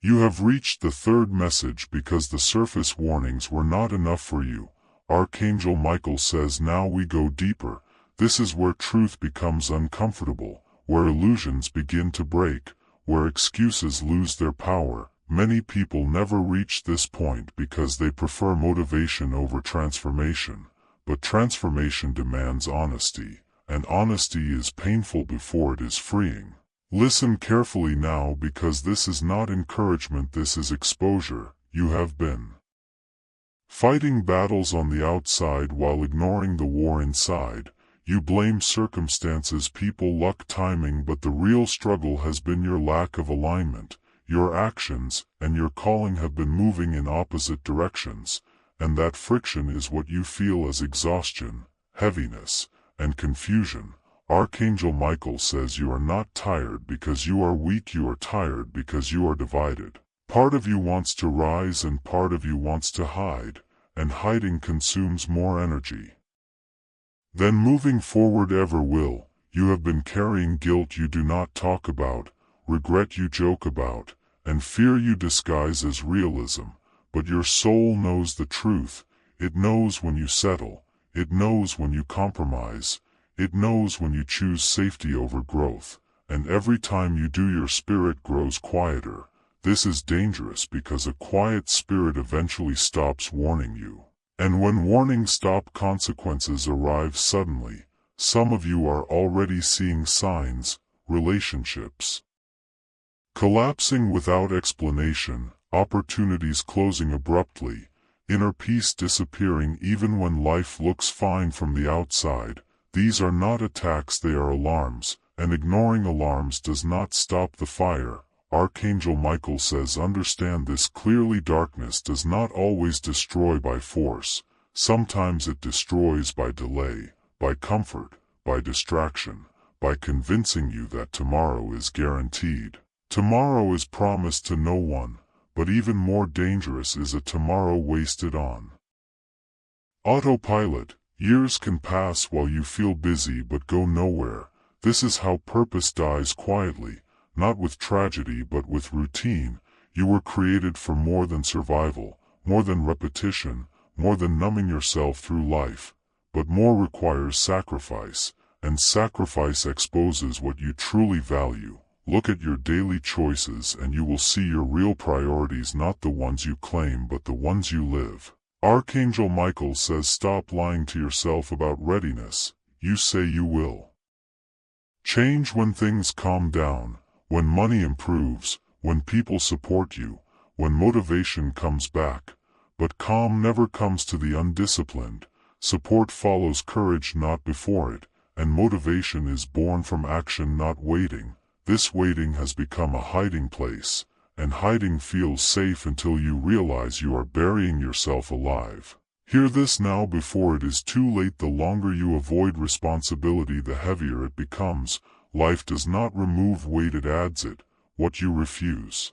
You have reached the third message because the surface warnings were not enough for you. Archangel Michael says now we go deeper. This is where truth becomes uncomfortable, where illusions begin to break, where excuses lose their power. Many people never reach this point because they prefer motivation over transformation. But transformation demands honesty, and honesty is painful before it is freeing. Listen carefully now because this is not encouragement, this is exposure. You have been fighting battles on the outside while ignoring the war inside. You blame circumstances, people, luck, timing, but the real struggle has been your lack of alignment. Your actions and your calling have been moving in opposite directions, and that friction is what you feel as exhaustion, heaviness, and confusion. Archangel Michael says you are not tired because you are weak, you are tired because you are divided. Part of you wants to rise and part of you wants to hide, and hiding consumes more energy than moving forward ever will. You have been carrying guilt you do not talk about, regret you joke about, and fear you disguise as realism. But your soul knows the truth. It knows when you settle. It knows when you compromise. It knows when you choose safety over growth. And every time you do, your spirit grows quieter. This is dangerous because a quiet spirit eventually stops warning you. And when warnings stop, consequences arrive suddenly. Some of you are already seeing signs, relationships collapsing without explanation, opportunities closing abruptly, inner peace disappearing even when life looks fine from the outside. These are not attacks, they are alarms, and ignoring alarms does not stop the fire. Archangel Michael says understand this clearly. Darkness does not always destroy by force. Sometimes it destroys by delay, by comfort, by distraction, by convincing you that tomorrow is guaranteed. Tomorrow is promised to no one, but even more dangerous is a tomorrow wasted on autopilot. Years can pass while you feel busy but go nowhere. This is how purpose dies quietly, not with tragedy but with routine. You were created for more than survival, more than repetition, more than numbing yourself through life. But more requires sacrifice, and sacrifice exposes what you truly value. Look at your daily choices and you will see your real priorities, not the ones you claim but the ones you live. Archangel Michael says stop lying to yourself about readiness. You say you will change when things calm down, when money improves, when people support you, when motivation comes back. But calm never comes to the undisciplined. Support follows courage not before it, and motivation is born from action not waiting. This waiting has become a hiding place, and hiding feels safe until you realize you are burying yourself alive. Hear this now before it is too late. The longer you avoid responsibility, the heavier it becomes. Life does not remove weight, it adds it. What you refuse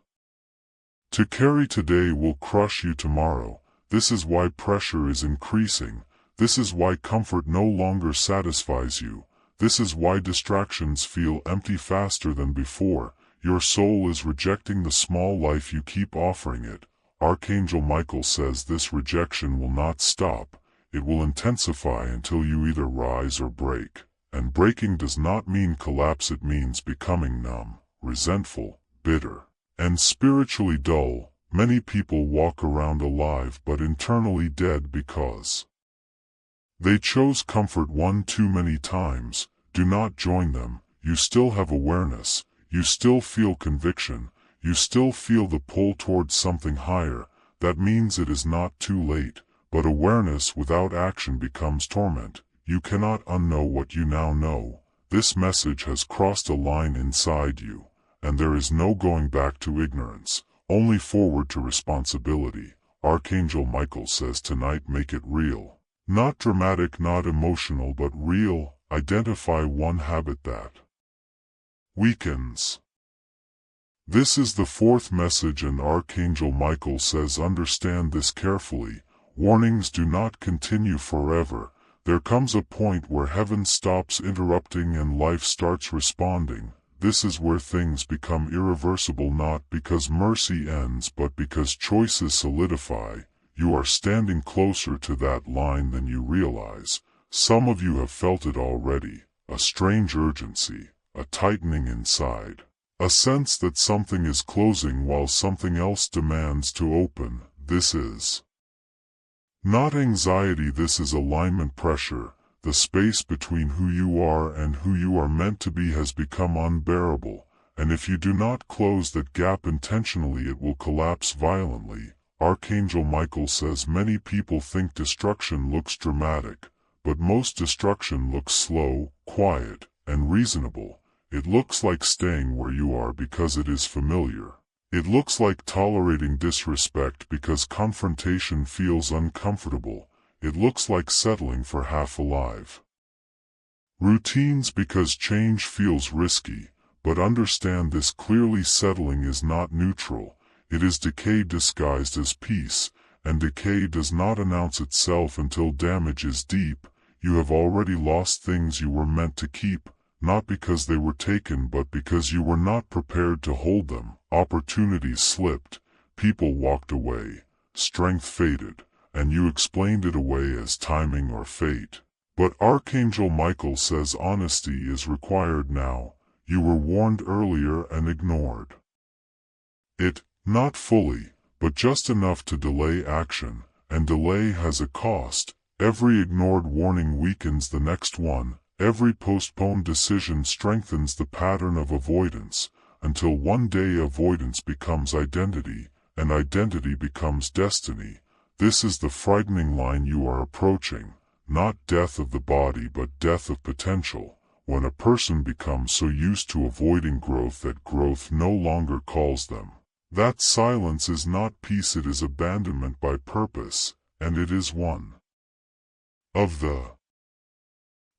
to carry today will crush you tomorrow. This is why pressure is increasing. This is why comfort no longer satisfies you. This is why distractions feel empty faster than before. Your soul is rejecting the small life you keep offering it. Archangel Michael says this rejection will not stop. It will intensify until you either rise or break. And breaking does not mean collapse, it means becoming numb, resentful, bitter, and spiritually dull. Many people walk around alive but internally dead because they chose comfort one too many times. Do not join them. You still have awareness. You still feel conviction. You still feel the pull towards something higher. That means it is not too late. But awareness without action becomes torment. You cannot unknow what you now know. This message has crossed a line inside you, and there is no going back to ignorance, only forward to responsibility. Archangel Michael says tonight make it real. Not dramatic, not emotional, but real. Identify one habit that weakens. This is the fourth message, and Archangel Michael says understand this carefully. Warnings do not continue forever. There comes a point where heaven stops interrupting and life starts responding. this is where things become irreversible, not because mercy ends but because choices solidify. You are standing closer to that line than you realize. Some of you have felt it already, a strange urgency, a tightening inside, a sense that something is closing while something else demands to open. This is not anxiety, this is alignment pressure. The space between who you are and who you are meant to be has become unbearable, and if you do not close that gap intentionally, it will collapse violently. Archangel Michael says many people think destruction looks dramatic, but most destruction looks slow, quiet, and reasonable. It looks like staying where you are because it is familiar. It looks like tolerating disrespect because confrontation feels uncomfortable. It looks like settling for half alive routines because change feels risky, but understand this clearly: settling is not neutral. It is decay disguised as peace, and decay does not announce itself until damage is deep. You have already lost things you were meant to keep, not because they were taken but because you were not prepared to hold them. Opportunities slipped, people walked away, strength faded, and you explained it away as timing or fate. But Archangel Michael says honesty is required now. You were warned earlier and ignored it, not fully, but just enough to delay action, and delay has a cost. Every ignored warning weakens the next one. Every postponed decision strengthens the pattern of avoidance, until one day avoidance becomes identity, and identity becomes destiny. This is the frightening line you are approaching, not death of the body but death of potential, when a person becomes so used to avoiding growth that growth no longer calls them. That silence is not peace, it is abandonment by purpose, and it is one of the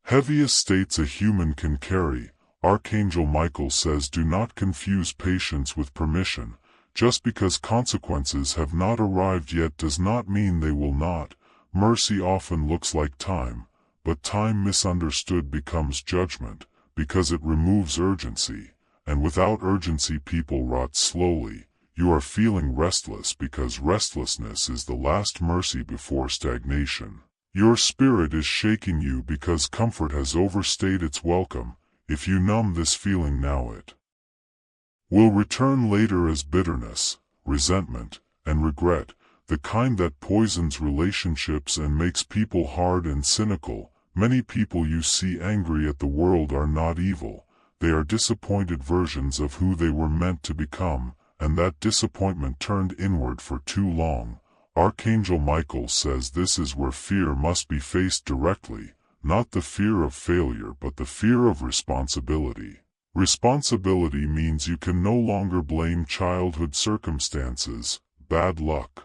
heaviest states a human can carry. Archangel Michael says do not confuse patience with permission. Just because consequences have not arrived yet does not mean they will not. Mercy often looks like time, but time misunderstood becomes judgment, because it removes urgency, and without urgency people rot slowly. You are feeling restless because restlessness is the last mercy before stagnation. Your spirit is shaking you because comfort has overstayed its welcome. If you numb this feeling now, it will return later as bitterness, resentment, and regret, the kind that poisons relationships and makes people hard and cynical. Many people you see angry at the world are not evil. They are disappointed versions of who they were meant to become, and that disappointment turned inward for too long. Archangel Michael says this is where fear must be faced directly, not the fear of failure but the fear of responsibility. Responsibility means you can no longer blame childhood circumstances, bad luck,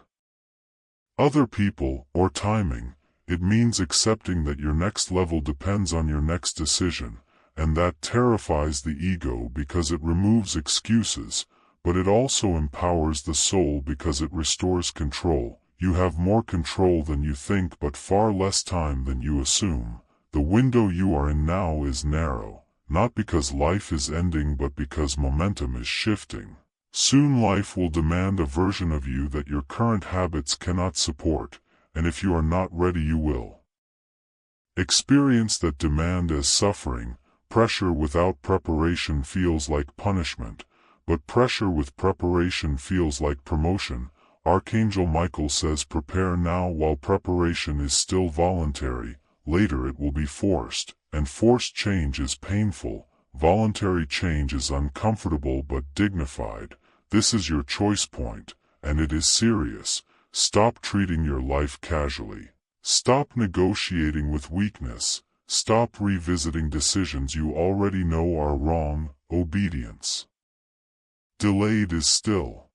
other people, or timing. It means accepting that your next level depends on your next decision, and that terrifies the ego because it removes excuses, but it also empowers the soul because it restores control. You have more control than you think but far less time than you assume. The window you are in now is narrow, not because life is ending but because momentum is shifting. Soon life will demand a version of you that your current habits cannot support, and if you are not ready you will experience that demand as suffering. Pressure without preparation feels like punishment, but pressure with preparation feels like promotion. Archangel Michael says prepare now while preparation is still voluntary. Later it will be forced, and forced change is painful. Voluntary change is uncomfortable but dignified. This is your choice point, and it is serious. Stop treating your life casually. Stop negotiating with weakness. Stop revisiting decisions you already know are wrong. Obedience delayed is still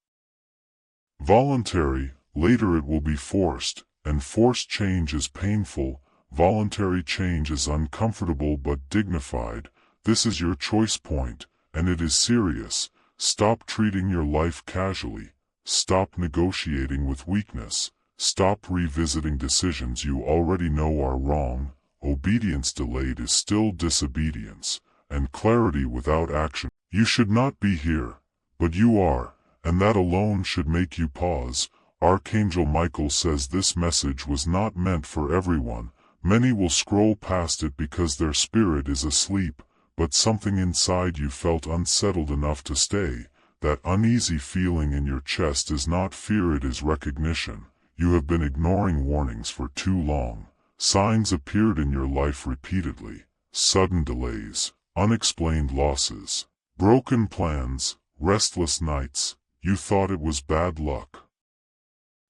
voluntary. Later it will be forced, and forced change is painful. Voluntary change is uncomfortable but dignified. This is your choice point, and it is serious. Stop treating your life casually. Stop negotiating with weakness. Stop revisiting decisions you already know are wrong. Obedience delayed is still disobedience, and clarity without action You should not be here, but you are, and that alone should make you pause. Archangel Michael says this message was not meant for everyone. Many will scroll past it because their spirit is asleep, but something inside you felt unsettled enough to stay. That uneasy feeling in your chest is not fear, it is recognition. You have been ignoring warnings for too long. Signs appeared in your life repeatedly. Sudden delays, unexplained losses, broken plans, restless nights. You thought it was bad luck.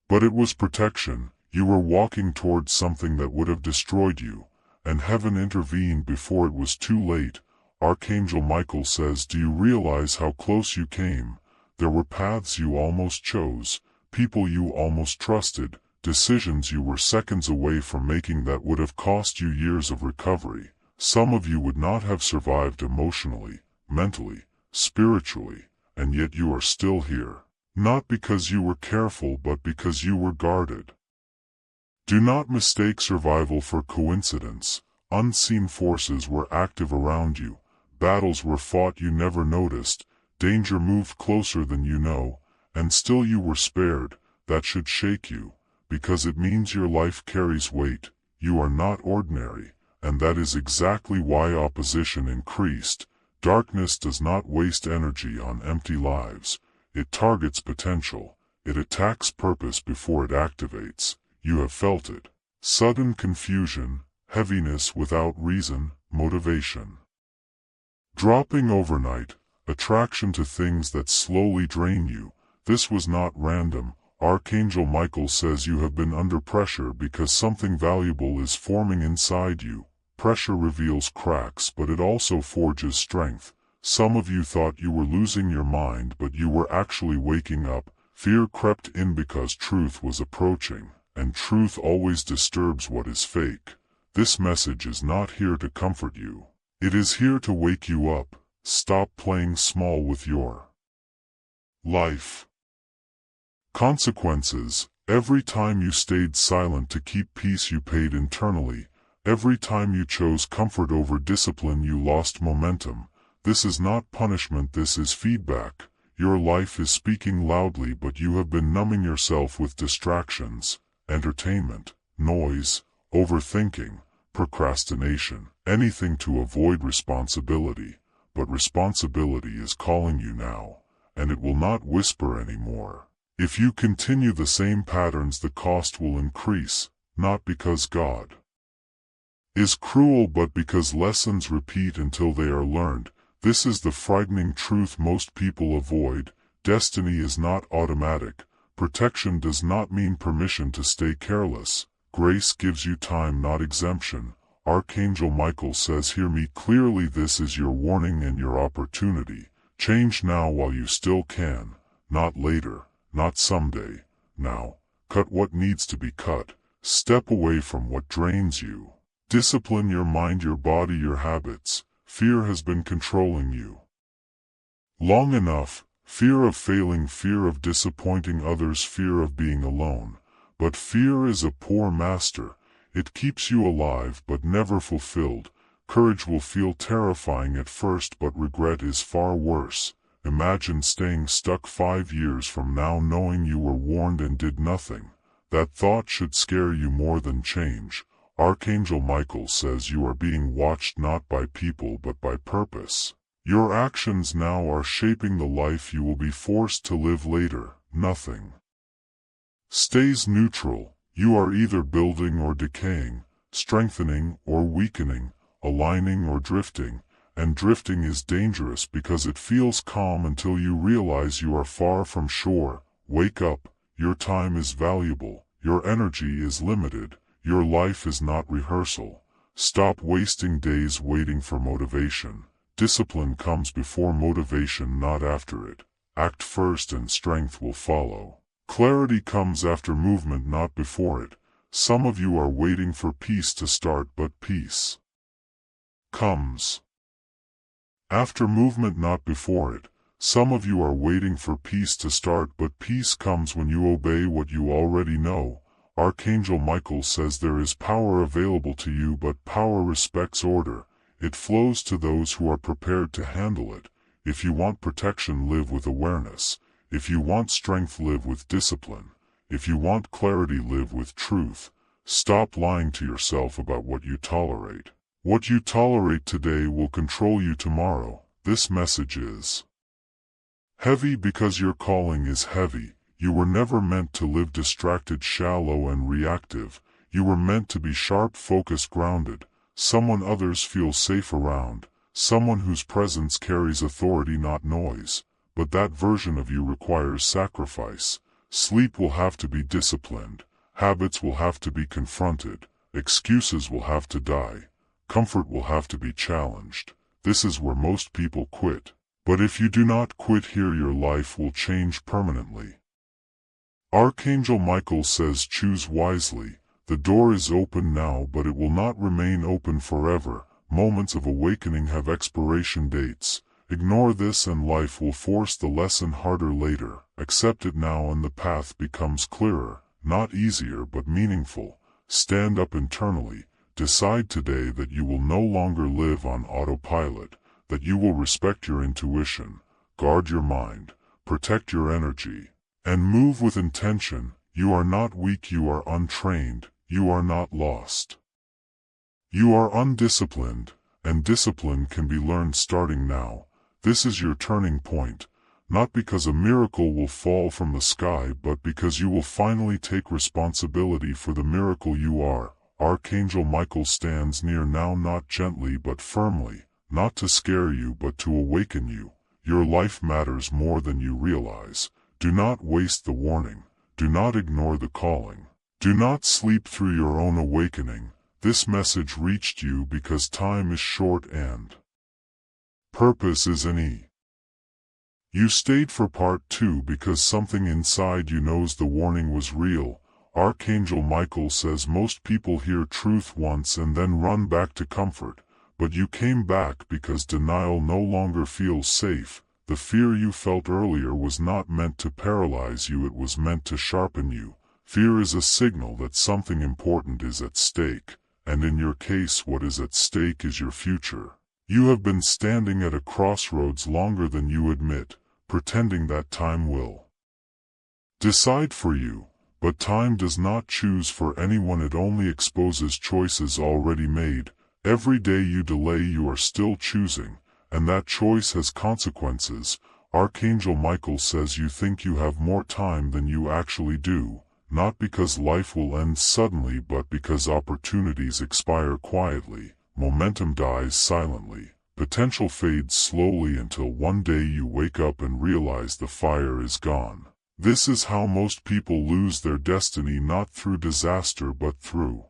But it was protection. You were walking towards something that would have destroyed you, and heaven intervened before it was too late. Archangel Michael says, do you realize how close you came? There were paths you almost chose, people you almost trusted, decisions you were seconds away from making that would have cost you years of recovery. Some of you would not have survived emotionally, mentally, spiritually, and yet you are still here. Not because you were careful, but because you were guarded. Do not mistake survival for coincidence. Unseen forces were active around you. Battles were fought you never noticed. Danger moved closer than you know, and still you were spared. That should shake you, because it means your life carries weight. You are not ordinary, and that is exactly why opposition increased. Darkness does not waste energy on empty lives. It targets potential. It attacks purpose before it activates. You have felt it. Sudden confusion, heaviness without reason, motivation dropping overnight, attraction to things that slowly drain you. This was not random. Archangel Michael says you have been under pressure because something valuable is forming inside you. Pressure reveals cracks, but it also forges strength. Some of you thought you were losing your mind, but you were actually waking up. Fear crept in because truth was approaching, and truth always disturbs what is fake. This message is not here to comfort you. It is here to wake you up. Stop playing small with your life. Consequences. Every time you stayed silent to keep peace, you paid internally. Every time you chose comfort over discipline, you lost momentum. This is not punishment, this is feedback. Your life is speaking loudly, but you have been numbing yourself with distractions, entertainment, noise, overthinking, procrastination, anything to avoid responsibility. But responsibility is calling you now, and it will not whisper anymore. If you continue the same patterns, the cost will increase, not because God is cruel, but because lessons repeat until they are learned. This is the frightening truth most people avoid. Destiny is not automatic. Protection does not mean permission to stay careless. Grace gives you time, not exemption. Archangel Michael says, hear me clearly, this is your warning and your opportunity. Change now while you still can, not later, not someday, now. Cut what needs to be cut. Step away from what drains you. Discipline your mind, your body, your habits. Fear has been controlling you long enough. Fear of failing, fear of disappointing others, fear of being alone. But fear is a poor master. It keeps you alive but never fulfilled. Courage will feel terrifying at first, but regret is far worse. Imagine staying stuck 5 years from now knowing you were warned and did nothing. That thought should scare you more than change. Archangel Michael says you are being watched not by people but by purpose. Your actions now are shaping the life you will be forced to live later. Nothing stays neutral. You are either building or decaying, strengthening or weakening, aligning or drifting, and drifting is dangerous because it feels calm until you realize you are far from shore. Wake up, your time is valuable, your energy is limited, your life is not rehearsal. Stop wasting days waiting for motivation. Discipline comes before motivation, not after it. Act first and strength will follow. Clarity comes after movement, not before it. Some of you are waiting for peace to start, but peace comes after movement, not before it. Some of you are waiting for peace to start, but peace comes when you obey what you already know. Archangel Michael says there is power available to you, but power respects order. It flows to those who are prepared to handle it. If you want protection, live with awareness. If you want strength, live with discipline. If you want clarity, live with truth. Stop lying to yourself about what you tolerate. What you tolerate today will control you tomorrow. This message is heavy because your calling is heavy. You were never meant to live distracted, shallow, and reactive. You were meant to be sharp, focused, grounded. Someone others feel safe around. Someone whose presence carries authority, not noise. But that version of you requires sacrifice. Sleep will have to be disciplined. Habits will have to be confronted. Excuses will have to die. Comfort will have to be challenged. This is where most people quit. But if you do not quit here, your life will change permanently. Archangel Michael says, choose wisely. The door is open now, but it will not remain open forever. Moments of awakening have expiration dates. Ignore this and life will force the lesson harder later. Accept it now and the path becomes clearer, not easier but meaningful. Stand up internally. Decide today that you will no longer live on autopilot, that you will respect your intuition, guard your mind, protect your energy, and move with intention. You are not weak, you are untrained, you are not lost. You are undisciplined, and discipline can be learned starting now. This is your turning point, not because a miracle will fall from the sky, but because you will finally take responsibility for the miracle you are. Archangel Michael stands near now, not gently but firmly, not to scare you but to awaken you. Your life matters more than you realize. Do not waste the warning. Do not ignore the calling. Do not sleep through your own awakening. This message reached you because time is short and purpose is an E. You stayed for part 2 because something inside you knows the warning was real. Archangel Michael says most people hear truth once and then run back to comfort, but you came back because denial no longer feels safe. The fear you felt earlier was not meant to paralyze you, it was meant to sharpen you. Fear is a signal that something important is at stake, and in your case what is at stake is your future. You have been standing at a crossroads longer than you admit, pretending that time will decide for you. But time does not choose for anyone, it only exposes choices already made. Every day you delay, you are still choosing, and that choice has consequences. Archangel Michael says you think you have more time than you actually do, not because life will end suddenly but because opportunities expire quietly, momentum dies silently, potential fades slowly until one day you wake up and realize the fire is gone. This is how most people lose their destiny, not through disaster but through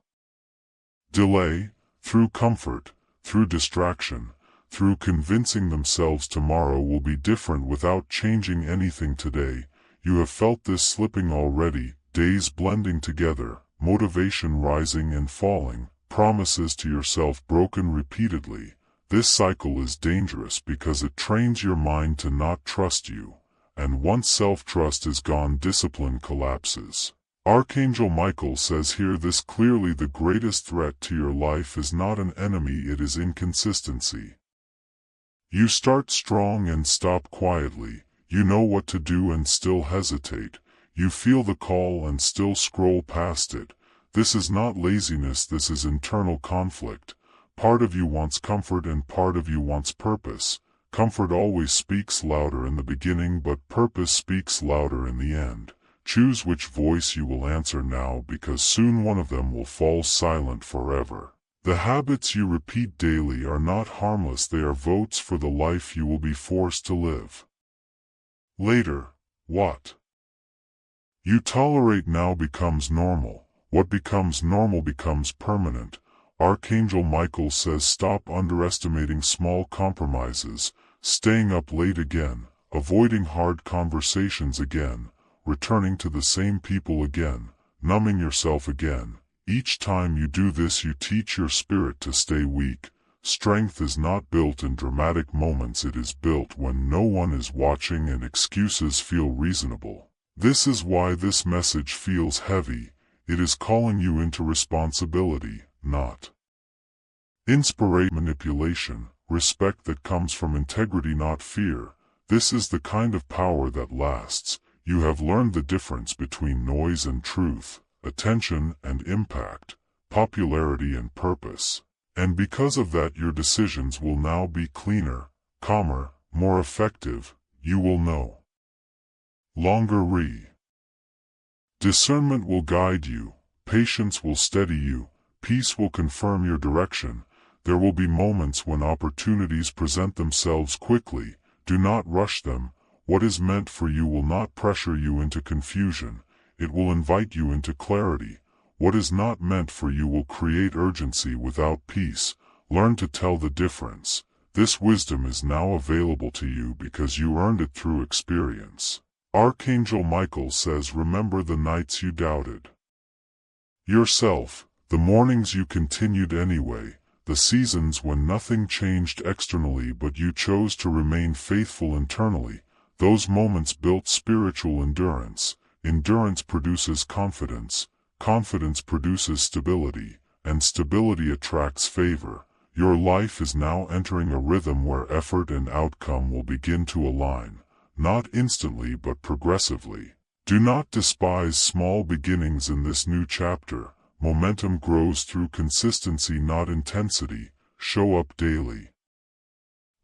delay, through comfort, through distraction, through convincing themselves tomorrow will be different without changing anything today. You have felt this slipping already, days blending together, motivation rising and falling, promises to yourself broken repeatedly. This cycle is dangerous because it trains your mind to not trust you. And once self-trust is gone, discipline collapses. Archangel Michael says here this clearly: the greatest threat to your life is not an enemy, it is inconsistency. You start strong and stop quietly. You know what to do and still hesitate. You feel the call and still scroll past it. This is not laziness, this is internal conflict. Part of you wants comfort and part of you wants purpose. Comfort always speaks louder in the beginning, but purpose speaks louder in the end. Choose which voice you will answer now, because soon one of them will fall silent forever. The habits you repeat daily are not harmless, they are votes for the life you will be forced to live later. What you tolerate now becomes normal. What becomes normal becomes permanent. Archangel Michael says stop underestimating small compromises, staying up late again, avoiding hard conversations again, returning to the same people again, numbing yourself again. Each time you do this, you teach your spirit to stay weak. Strength is not built in dramatic moments, it is built when no one is watching and excuses feel reasonable. This is why this message feels heavy. It is calling you into responsibility, not inspiration. Manipulation. respect that comes from integrity, not fear. This is the kind of power that lasts. You have learned the difference between noise and truth, attention and impact, popularity and purpose. And because of that, your decisions will now be cleaner, calmer, more effective. You will know longer. Discernment will guide you, patience will steady you, peace will confirm your direction. There will be moments when opportunities present themselves quickly. Do not rush them. What is meant for you will not pressure you into confusion. It will invite you into clarity. What is not meant for you will create urgency without peace. Learn to tell the difference. This wisdom is now available to you because you earned it through experience. Archangel Michael says, remember the nights you doubted yourself, the mornings you continued anyway, the seasons when nothing changed externally but you chose to remain faithful internally. Those moments built spiritual endurance. Endurance produces confidence. Confidence produces stability, and stability attracts favor. Your life is now entering a rhythm where effort and outcome will begin to align, not instantly but progressively. Do not despise small beginnings in this new chapter. Momentum grows through consistency, not intensity. Show up daily.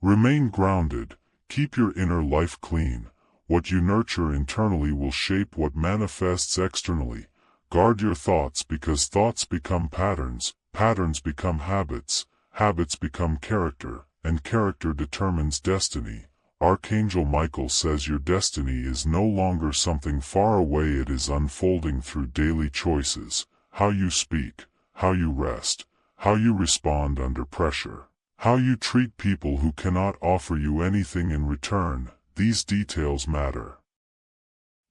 Remain grounded. Keep your inner life clean. What you nurture internally will shape what manifests externally. Guard your thoughts because thoughts become patterns, patterns become habits, habits become character, and character determines destiny. Archangel Michael says your destiny is no longer something far away, it is unfolding through daily choices. How you speak, how you rest, how you respond under pressure, how you treat people who cannot offer you anything in return. These details matter.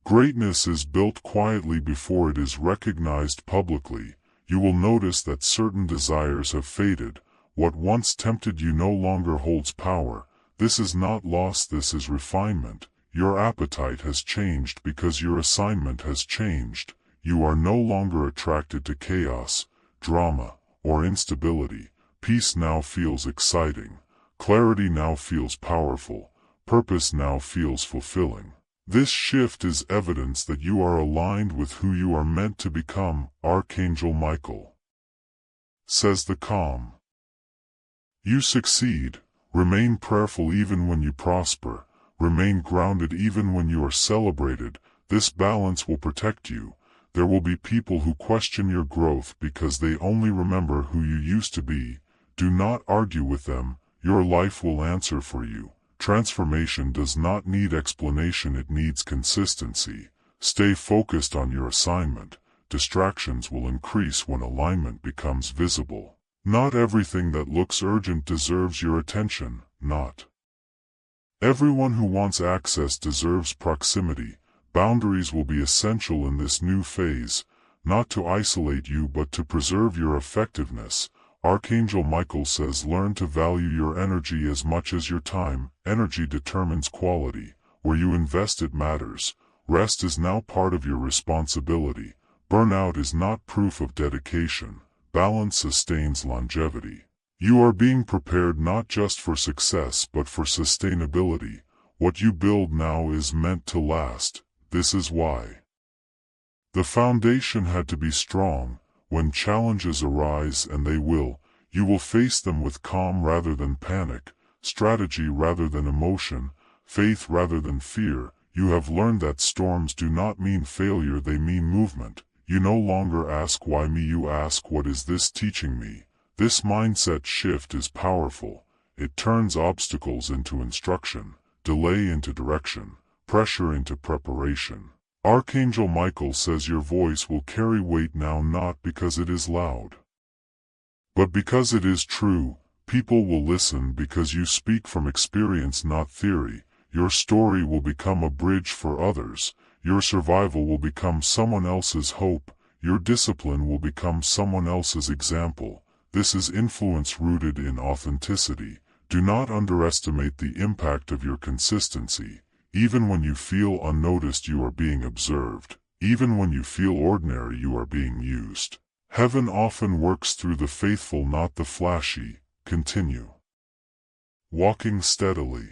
Greatness is built quietly before it is recognized publicly. You will notice that certain desires have faded. What once tempted you no longer holds power. This is not loss, this is refinement. Your appetite has changed because your assignment has changed. You are no longer attracted to chaos, drama, or instability. Peace now feels exciting. Clarity now feels powerful. Purpose now feels fulfilling. This shift is evidence that you are aligned with who you are meant to become. Archangel Michael says the calm. You succeed. Remain prayerful even when you prosper. Remain grounded even when you are celebrated. This balance will protect you. There will be people who question your growth because they only remember who you used to be. Do not argue with them. Your life will answer for you. Transformation does not need explanation, it needs consistency. Stay focused on your assignment. Distractions will increase when alignment becomes visible. Not everything that looks urgent deserves your attention. Not everyone who wants access deserves proximity. Boundaries will be essential in this new phase, not to isolate you but to preserve your effectiveness. Archangel Michael says learn to value your energy as much as your time. Energy determines quality. Where you invest it matters. Rest is now part of your responsibility. Burnout is not proof of dedication. Balance sustains longevity. You are being prepared not just for success but for sustainability. What you build now is meant to last. This is why the foundation had to be strong. When challenges arise, and they will, you will face them with calm rather than panic, strategy rather than emotion, faith rather than fear. You have learned that storms do not mean failure, they mean movement. You no longer ask why me, you ask what is this teaching me. This mindset shift is powerful. It turns obstacles into instruction, delay into direction, pressure into preparation. Archangel Michael says your voice will carry weight now, not because it is loud, but because it is true. People will listen because you speak from experience, not theory. Your story will become a bridge for others. Your survival will become someone else's hope. Your discipline will become someone else's example. This is influence rooted in authenticity. Do not underestimate the impact of your consistency. Even when you feel unnoticed, you are being observed. Even when you feel ordinary, you are being used. Heaven often works through the faithful, not the flashy. Continue walking steadily.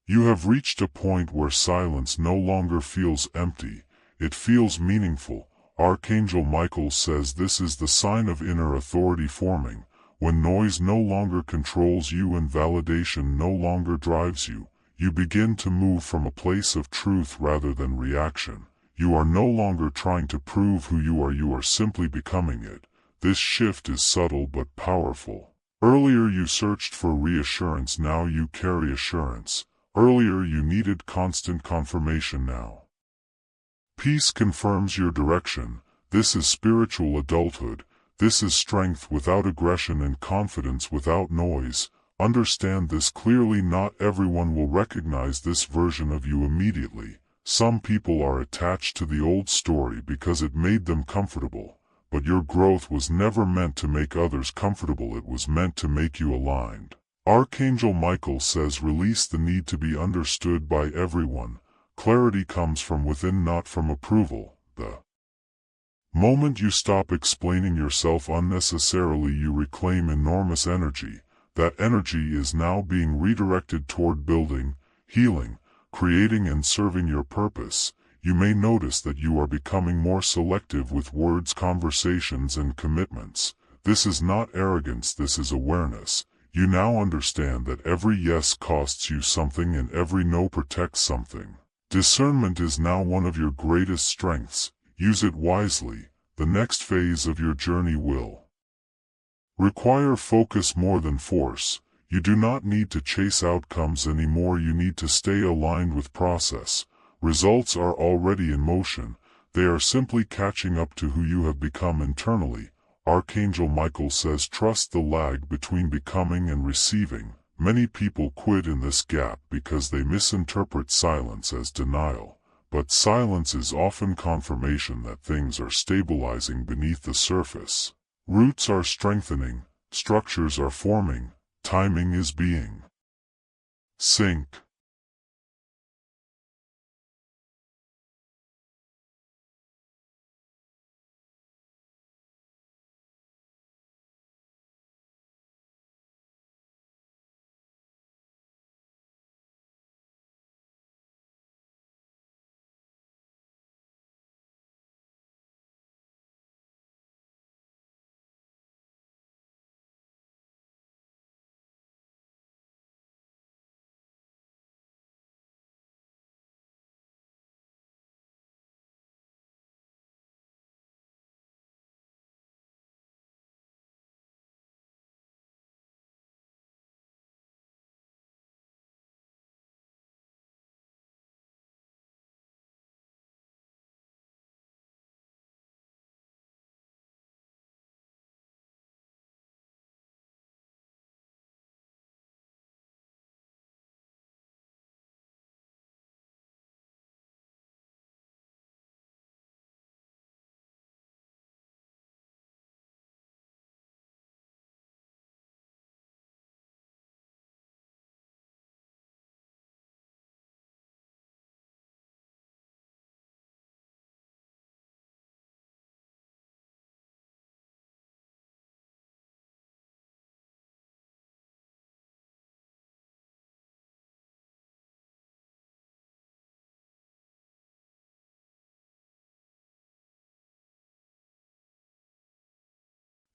You have reached a point where silence no longer feels empty, it feels meaningful. Archangel Michael says this is the sign of inner authority forming, when noise no longer controls you and validation no longer drives you. You begin to move from a place of truth rather than reaction. You are no longer trying to prove who you are simply becoming it. This shift is subtle but powerful. Earlier you searched for reassurance, now you carry assurance. Earlier you needed constant confirmation, now peace confirms your direction. This is spiritual adulthood. This is strength without aggression and confidence without noise. Understand this clearly. Not everyone will recognize this version of you immediately. Some people are attached to the old story because it made them comfortable. But your growth was never meant to make others comfortable, it was meant to make you aligned. Archangel Michael says release the need to be understood by everyone. Clarity comes from within, not from approval. The moment you stop explaining yourself unnecessarily, you reclaim enormous energy. That energy is now being redirected toward building, healing, creating and serving your purpose. You may notice that you are becoming more selective with words, conversations and commitments. This is not arrogance, this is awareness. You now understand that every yes costs you something and every no protects something. Discernment is now one of your greatest strengths. Use it wisely. The next phase of your journey will require focus more than force. You do not need to chase outcomes anymore, you need to stay aligned with process. Results are already in motion, they are simply catching up to who you have become internally. Archangel Michael says trust the lag between becoming and receiving. Many people quit in this gap because they misinterpret silence as denial. But silence is often confirmation that things are stabilizing beneath the surface. Roots are strengthening, structures are forming, timing is being synced.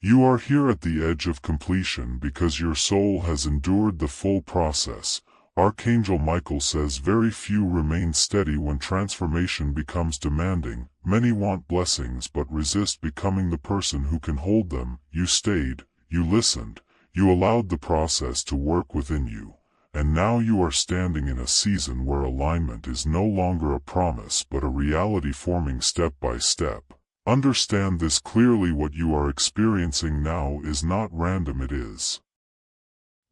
You are here at the edge of completion because your soul has endured the full process. Archangel Michael says very few remain steady when transformation becomes demanding. Many want blessings but resist becoming the person who can hold them. You stayed, you listened, you allowed the process to work within you. And now you are standing in a season where alignment is no longer a promise but a reality forming step by step. Understand this clearly: what you are experiencing now is not random, it is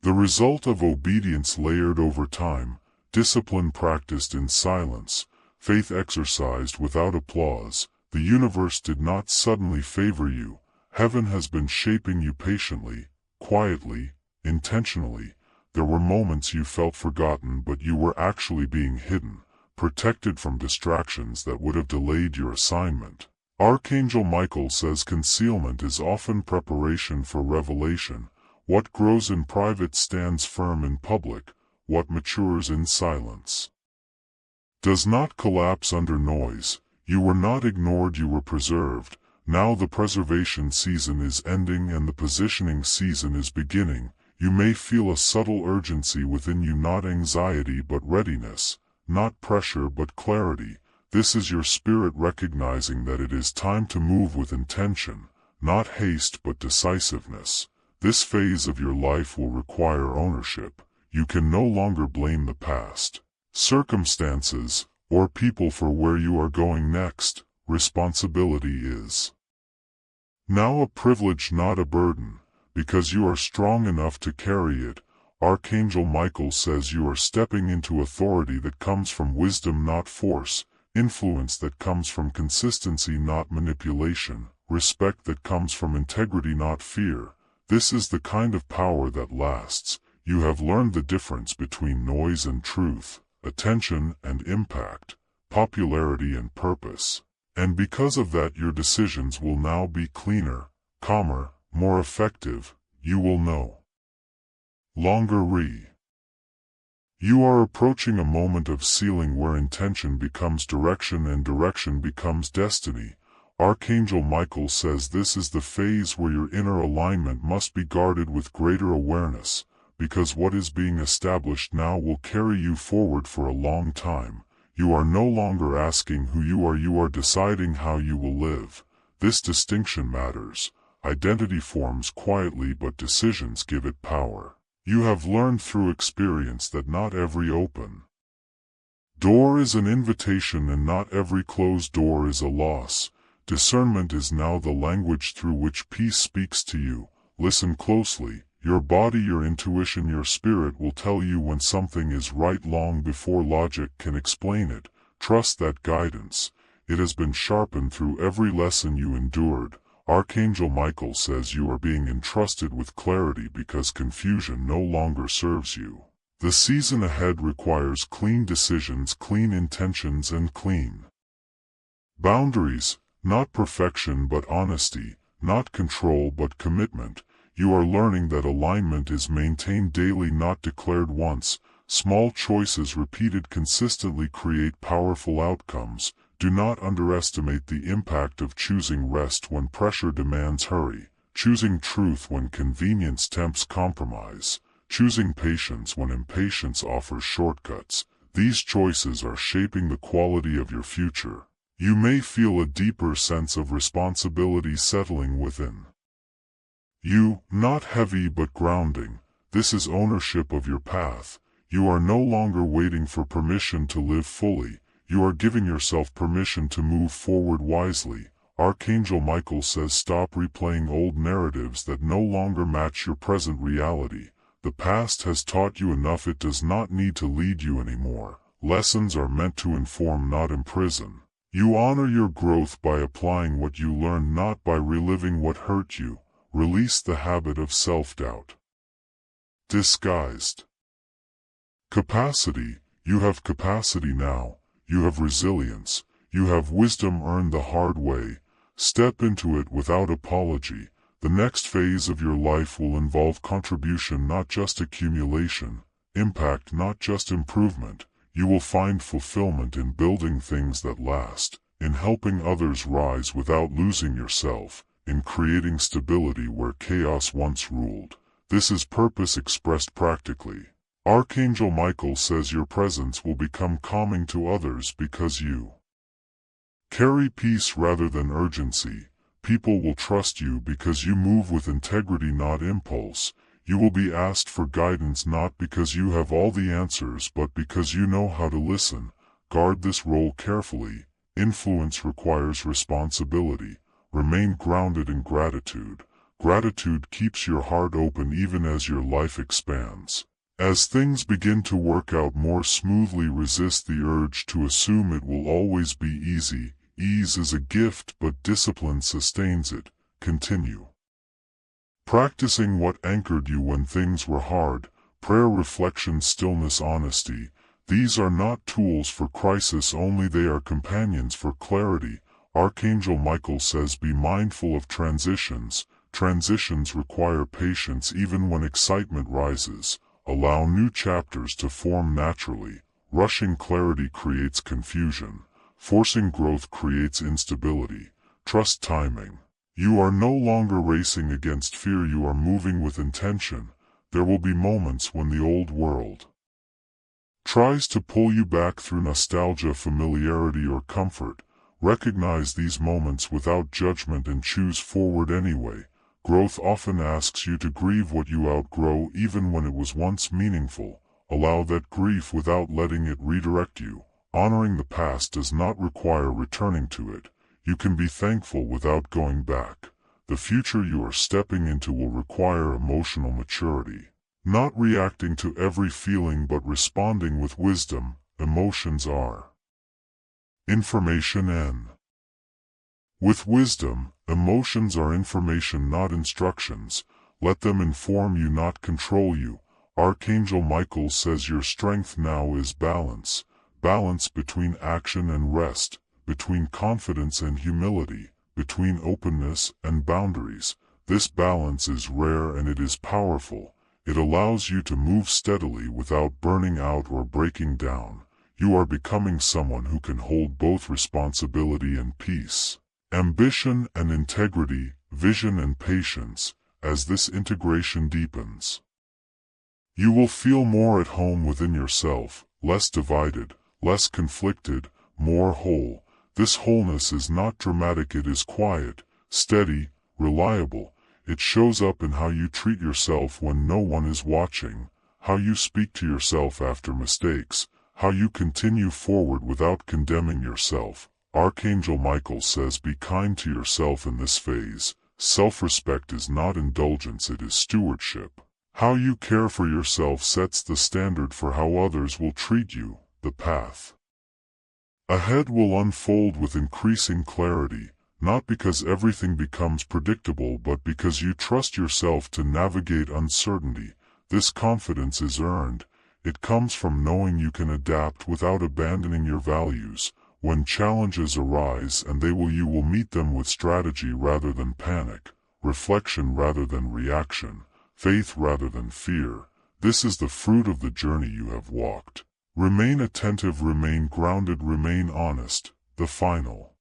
the result of obedience layered over time, discipline practiced in silence, faith exercised without applause. The universe did not suddenly favor you. Heaven has been shaping you patiently, quietly, intentionally. There were moments you felt forgotten, but you were actually being hidden, protected from distractions that would have delayed your assignment. Archangel Michael says concealment is often preparation for revelation. What grows in private stands firm in public, what matures in silence does not collapse under noise. You were not ignored, you were preserved. Now the preservation season is ending and the positioning season is beginning. You may feel a subtle urgency within you, not anxiety but readiness, not pressure but clarity. This is your spirit recognizing that it is time to move with intention, not haste but decisiveness. This phase of your life will require ownership. You can no longer blame the past, circumstances, or people for where you are going next. Responsibility is now a privilege, not a burden, because you are strong enough to carry it. Archangel Michael says you are stepping into authority that comes from wisdom, not force, influence that comes from consistency, not manipulation, respect that comes from integrity, not fear. This is the kind of power that lasts. You have learned the difference between noise and truth, attention and impact, popularity and purpose. And because of that, your decisions will now be cleaner, calmer, more effective. You will no longer You are approaching a moment of sealing where intention becomes direction and direction becomes destiny. Archangel Michael says this is the phase where your inner alignment must be guarded with greater awareness, because what is being established now will carry you forward for a long time. You are no longer asking who you are deciding how you will live. This distinction matters. Identity forms quietly but decisions give it power. You have learned through experience that not every open door is an invitation and not every closed door is a loss. Discernment is now the language through which peace speaks to you. Listen closely. Your body, your intuition, your spirit will tell you when something is right long before logic can explain it. Trust that guidance. It has been sharpened through every lesson you endured. Archangel Michael says you are being entrusted with clarity because confusion no longer serves you. The season ahead requires clean decisions, clean intentions, and clean boundaries. Not perfection but honesty, not control but commitment. You are learning that alignment is maintained daily, not declared once. Small choices repeated consistently create powerful outcomes. Do not underestimate the impact of choosing rest when pressure demands hurry, choosing truth when convenience tempts compromise, choosing patience when impatience offers shortcuts. These choices are shaping the quality of your future. You may feel a deeper sense of responsibility settling within you, not heavy but grounding. This is ownership of your path. You are no longer waiting for permission to live fully. You are giving yourself permission to move forward wisely. Archangel Michael says stop replaying old narratives that no longer match your present reality. The past has taught you enough. It does not need to lead you anymore. Lessons are meant to inform, not imprison. You honor your growth by applying what you learned, not by reliving what hurt you. Release the habit of self-doubt. Disguised capacity. You have capacity now. You have resilience. You have wisdom earned the hard way. Step into it without apology. The next phase of your life will involve contribution, not just accumulation, impact, not just improvement. You will find fulfillment in building things that last, in helping others rise without losing yourself, in creating stability where chaos once ruled. This is purpose expressed practically. Archangel Michael says your presence will become calming to others because you carry peace rather than urgency. People will trust you because you move with integrity, not impulse. You will be asked for guidance not because you have all the answers but because you know how to listen. Guard this role carefully. Influence requires responsibility. Remain grounded in gratitude. Gratitude keeps your heart open even as your life expands. As things begin to work out more smoothly, resist the urge to assume it will always be easy. Ease is a gift, but discipline sustains it. Continue practicing what anchored you when things were hard. Prayer, reflection, stillness, honesty. These are not tools for crisis only, they are companions for clarity. Archangel Michael says be mindful of transitions. Transitions require patience even when excitement rises. Allow new chapters to form naturally. Rushing clarity creates confusion. Forcing growth creates instability. Trust timing. You are no longer racing against fear, you are moving with intention. There will be moments when the old world tries to pull you back through nostalgia, familiarity, or comfort. Recognize these moments without judgment and choose forward anyway. Growth often asks you to grieve what you outgrow even when it was once meaningful. Allow that grief without letting it redirect you. Honoring the past does not require returning to it. You can be thankful without going back. The future you are stepping into will require emotional maturity. Not reacting to every feeling but responding with wisdom. Emotions are information and with wisdom, emotions are information, not instructions. Let them inform you, not control you. Archangel Michael says your strength now is balance. Balance between action and rest, between confidence and humility, between openness and boundaries. This balance is rare and it is powerful. It allows you to move steadily without burning out or breaking down. You are becoming someone who can hold both responsibility and peace. Ambition and integrity, vision and patience. As this integration deepens, you will feel more at home within yourself, less divided, less conflicted, more whole. This wholeness is not dramatic, it is quiet, steady, reliable. It shows up in how you treat yourself when no one is watching, how you speak to yourself after mistakes, how you continue forward without condemning yourself. Archangel Michael says be kind to yourself in this phase. Self-respect is not indulgence, it is stewardship. How you care for yourself sets the standard for how others will treat you. The path ahead will unfold with increasing clarity, not because everything becomes predictable but because you trust yourself to navigate uncertainty. This confidence is earned. It comes from knowing you can adapt without abandoning your values. When challenges arise, and you will meet them with strategy rather than panic, reflection rather than reaction, faith rather than fear. This is the fruit of the journey you have walked. Remain attentive, remain grounded, remain honest. The final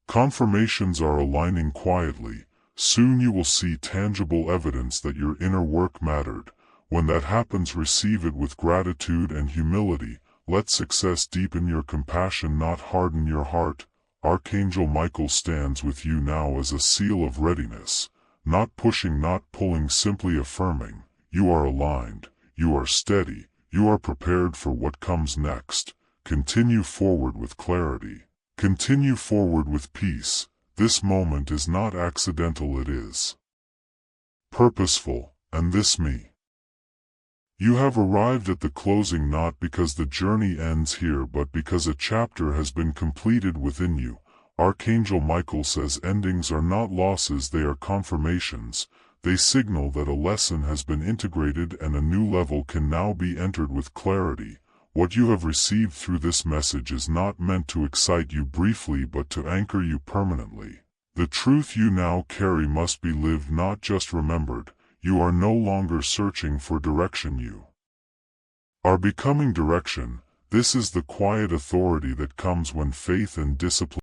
confirmations are aligning quietly. Soon you will see tangible evidence that your inner work mattered. When that happens, receive it with gratitude and humility. Let success deepen your compassion, not harden your heart. Archangel Michael stands with you now as a seal of readiness. Not pushing, not pulling, simply affirming. You are aligned. You are steady. You are prepared for what comes next. Continue forward with clarity. Continue forward with peace. This moment is not accidental, it is purposeful, and this me. You have arrived at the closing, not because the journey ends here but because a chapter has been completed within you. Archangel Michael says endings are not losses, they are confirmations. They signal that a lesson has been integrated and a new level can now be entered with clarity. What you have received through this message is not meant to excite you briefly but to anchor you permanently. The truth you now carry must be lived, not just remembered. You are no longer searching for direction, you are becoming direction. This is the quiet authority that comes when faith and discipline